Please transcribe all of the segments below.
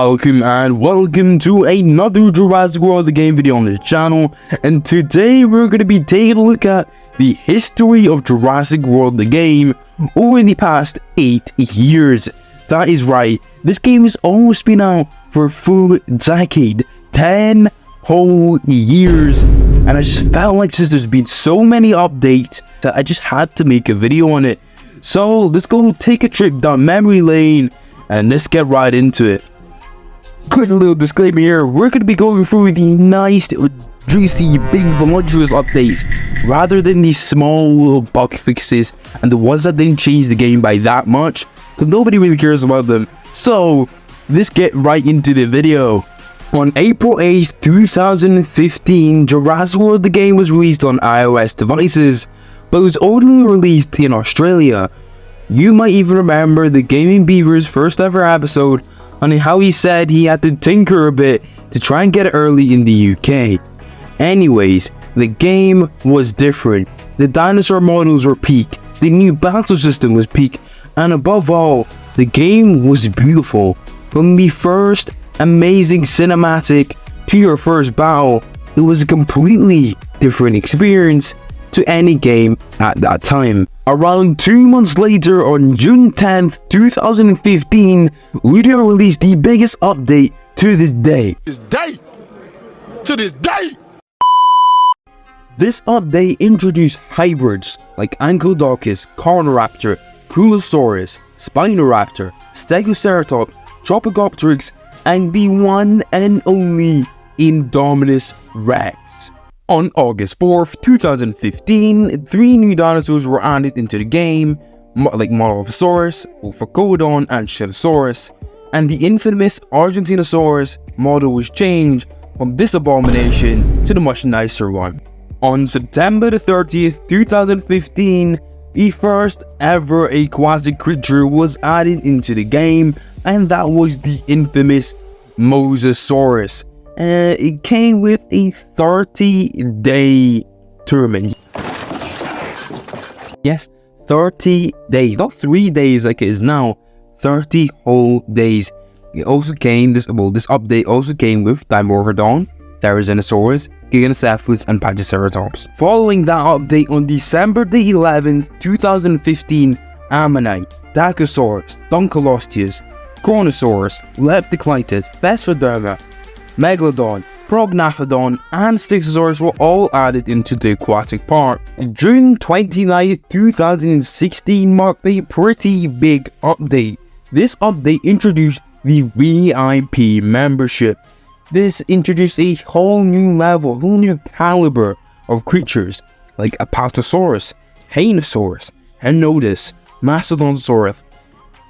Welcome to another Jurassic World the game video on this channel, and today we're going to be taking a look at the history of Jurassic World the game over the past 8 years. That is right, this game has almost been out for a full decade, 10 whole years, and I just felt like since there's been so many updates that I just had to make a video on it. So let's go take a trip down memory lane and let's get right into it. Quick little disclaimer here, we're going to be going through the nice, juicy, big, voluptuous updates rather than these small little bug fixes and the ones that didn't change the game by that much, because nobody really cares about them. So let's get right into the video. On April 8th, 2015, Jurassic World the game was released on iOS devices, but it was only released in Australia. You might even remember the Gaming Beaver's first ever episode on how he said he had to tinker a bit to try and get it early in the UK. Anyways, the game was different. The dinosaur models were peak, the new battle system was peak, and above all, the game was beautiful. From the first amazing cinematic to your first battle, it was a completely different experience to any game at that time. Around 2 months later, on June 10th, 2015, Ludo released the biggest update to this day. This update introduced hybrids like Ankylodocus, Carnoraptor, Coolosaurus, Spinoraptor, Stegoceratops, Tropicopteryx, and the one and only Indominus Rex. On August 4th, 2015, 3 new dinosaurs were added into the game, like Molophosaurus, Ophiocodon, and Schilosaurus, and the infamous Argentinosaurus model was changed from this abomination to the much nicer one. On September the 30th, 2015, the first ever aquatic creature was added into the game, and that was the infamous Mosasaurus. It came with a 30-day tournament. Yes, 30 days, not 3 days like it is now, 30 whole days. It also came, this update also came with Dimorphodon, Therizinosaurus, Giganocephalus, and Pachyceratops. Following that update on December the 11th, 2015, Ammonite, Dacosaurus, Dunkleosteus, Chronosaurus, Leptocleitus, Thesproderma, Megalodon, Prognathodon, and Styxosaurus were all added into the aquatic part. June 29th, 2016 marked a pretty big update. This update introduced the VIP membership. This introduced a whole new level, whole new caliber of creatures like Apatosaurus, Hanosaurus, Henodus, Mastodonsaurus,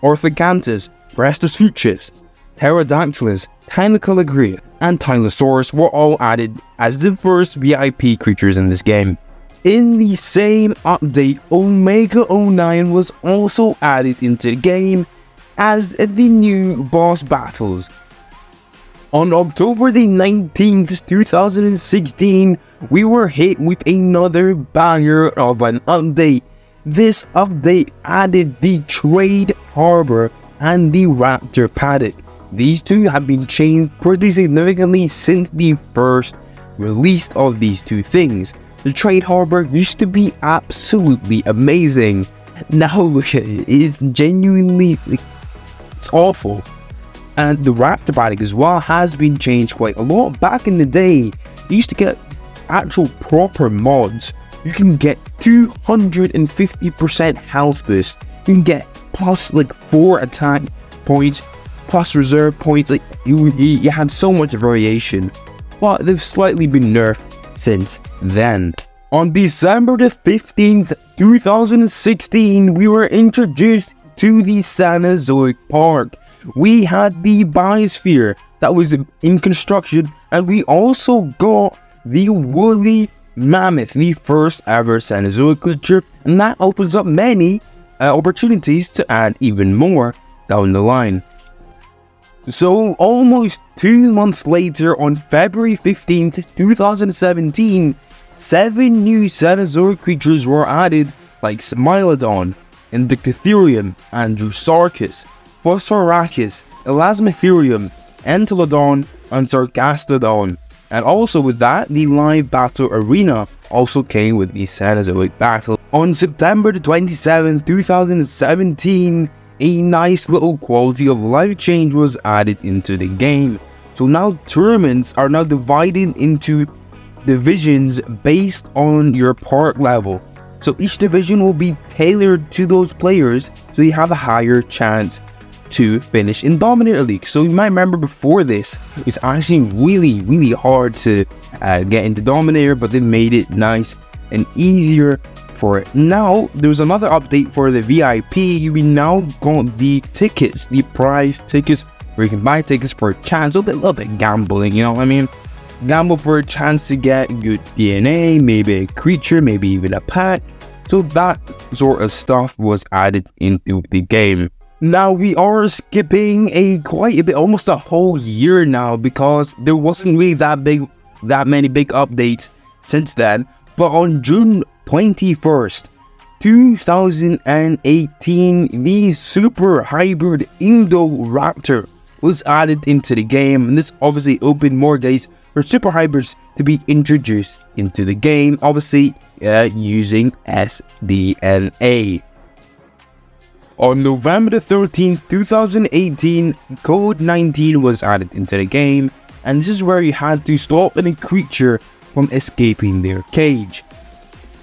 Orthocanthus, Brestosuchus, Pterodactylus, Tynocalagria, and Tylosaurus were all added as the first VIP creatures in this game. In the same update, Omega 09 was also added into the game as the new boss battles. On October the 19th, 2016, we were hit with another banger of an update. This update added the Trade Harbor and the Raptor Paddock. These two have been changed pretty significantly since the first release of these two things. The Trade Harbor used to be absolutely amazing. Now look at it, it's genuinely, it's awful. And the Raptor Paddock as well has been changed quite a lot. Back in the day, you used to get actual proper mods. You can get 250% health boost. You can get plus like 4 attack points, plus reserve points. Like you had so much variation, but they've slightly been nerfed since then. On December the 15th, 2016, we were introduced to the Cenozoic Park. We had the Biosphere that was in construction, and we also got the Woolly Mammoth, the first ever Cenozoic creature, and that opens up many opportunities to add even more down the line. So almost 2 months later, on February 15th, 2017, 7 new Cenozoic creatures were added, like Smilodon, Indocutherium, Andrewsarchus, Phosphorachus, Elasmotherium, Entelodon, and Sargastodon. And also with that, the live battle arena also came with the Cenozoic battle. On September the 27th, 2017, a nice little quality of life change was added into the game. So now tournaments are now divided into divisions based on your park level. So each division will be tailored to those players, so you have a higher chance to finish in Dominator League. So you might remember before this, it's actually really hard to get into Dominator, but they made it nice and easier for it. Now there's another update for the VIP. You now got the tickets, the prize tickets, where you can buy tickets for a chance. A little bit gambling, you know what I mean? Gamble for a chance to get good DNA, maybe a creature, maybe even a pack. So that sort of stuff was added into the game. Now we are skipping quite a bit, almost a whole year now, because there wasn't really that many big updates since then. But on June 21st, 2018, the Super Hybrid Indoraptor was added into the game, and this obviously opened more days for Super Hybrids to be introduced into the game, obviously using SDNA. On November the 13th, 2018, Code 19 was added into the game, and this is where you had to stop any creature from escaping their cage.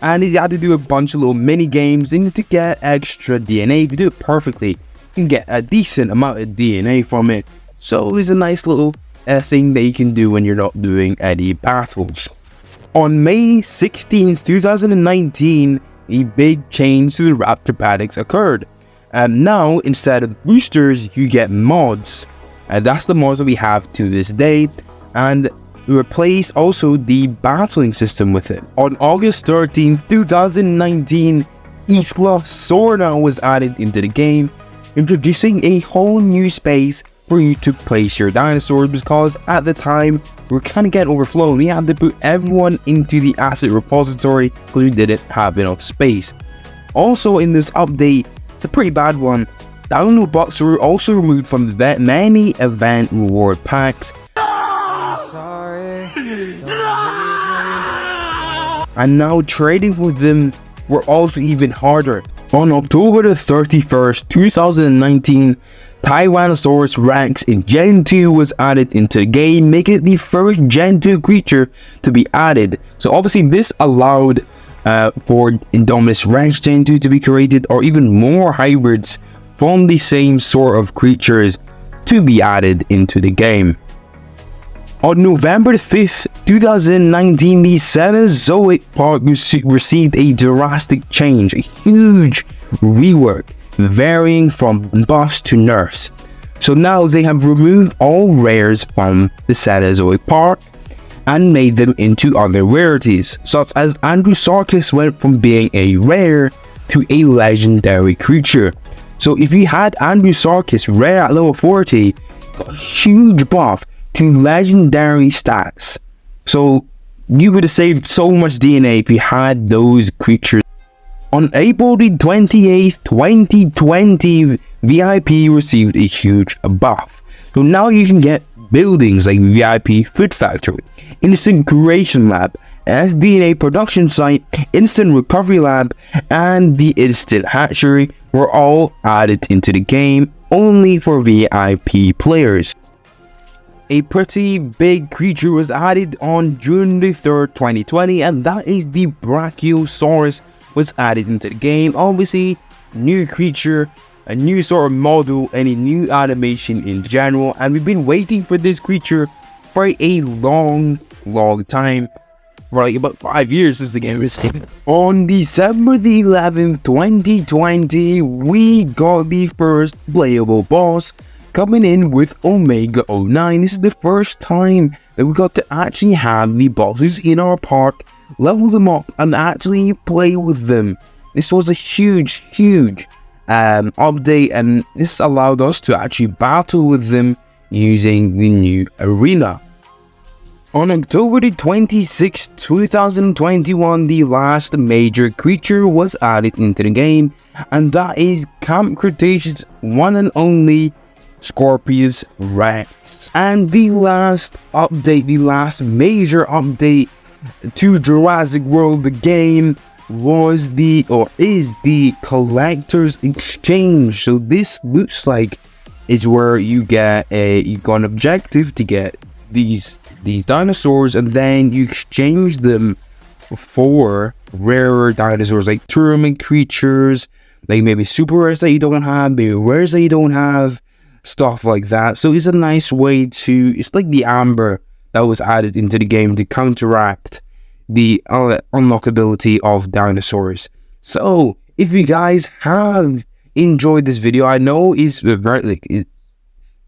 And you had to do a bunch of little mini games, and to get extra DNA. If you do it perfectly, you can get a decent amount of DNA from it. So it was a nice little thing that you can do when you're not doing any battles. On May 16th, 2019, a big change to the Raptor Paddocks occurred. And now, instead of boosters, you get mods. And that's the mods that we have to this day. And replace also the battling system with it. On August 13th, 2019, Isla Sorna was added into the game, introducing a whole new space for you to place your dinosaurs, because at the time we were kind of getting overflowed. We had to put everyone into the asset repository because we didn't have enough space. Also in this update, it's a pretty bad one, download boxes were also removed from many event reward packs. And now trading with them were also even harder. On October the 31st, 2019, Tyrannosaurus Rex in Gen 2 was added into the game, making it the first Gen 2 creature to be added. So obviously this allowed for Indominus Rex Gen 2 to be created, or even more hybrids from the same sort of creatures to be added into the game. On November 5th, 2019, the Cenozoic Park received a drastic change, a huge rework, varying from buffs to nerfs. So now they have removed all rares from the Cenozoic Park and made them into other rarities, such as Andrewsarchus went from being a rare to a legendary creature. So if you had Andrewsarchus rare at level 40, got a huge buff to legendary stats. So you would have saved so much DNA if you had those creatures. On April the 28th, 2020, VIP received a huge buff. So now you can get buildings like VIP Food Factory, Instant Creation Lab, SDNA Production Site, Instant Recovery Lab, and the Instant Hatchery were all added into the game only for VIP players. A pretty big creature was added on June the 3rd, 2020, and that is the Brachiosaurus was added into the game. Obviously, new creature, a new sort of model, and a new animation in general, and we've been waiting for this creature for a long time, for like about 5 years since the game was made. On December the 11th, 2020, we got the first playable boss coming in with Omega 09. This is the first time that we got to actually have the bosses in our park, level them up, and actually play with them. This was a huge update, and this allowed us to actually battle with them using the new arena. On October the 26th, 2021, the last major creature was added into the game, and that is Camp Cretaceous' one and only Scorpius Rex. And the last update, the last major update to Jurassic World the game is the collector's exchange. So this looks like is where you got an objective to get these dinosaurs, and then you exchange them for rarer dinosaurs, like tournament creatures, like maybe super rares that you don't have, maybe rares that you don't have, stuff like that. So it's a nice way to, it's like the amber that was added into the game to counteract the unlockability of dinosaurs. So if you guys have enjoyed this video, I know it's very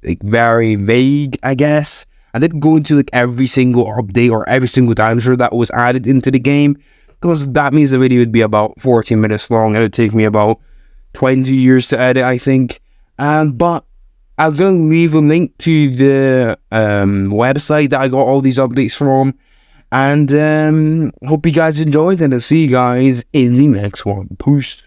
very vague, I guess. I didn't go into every single update or every single dinosaur that was added into the game, because that means the video would be about 14 minutes long. It would take me about 20 years to edit, I think. But I'm going to leave a link to the website that I got all these updates from. And hope you guys enjoyed, and I'll see you guys in the next one. Peace.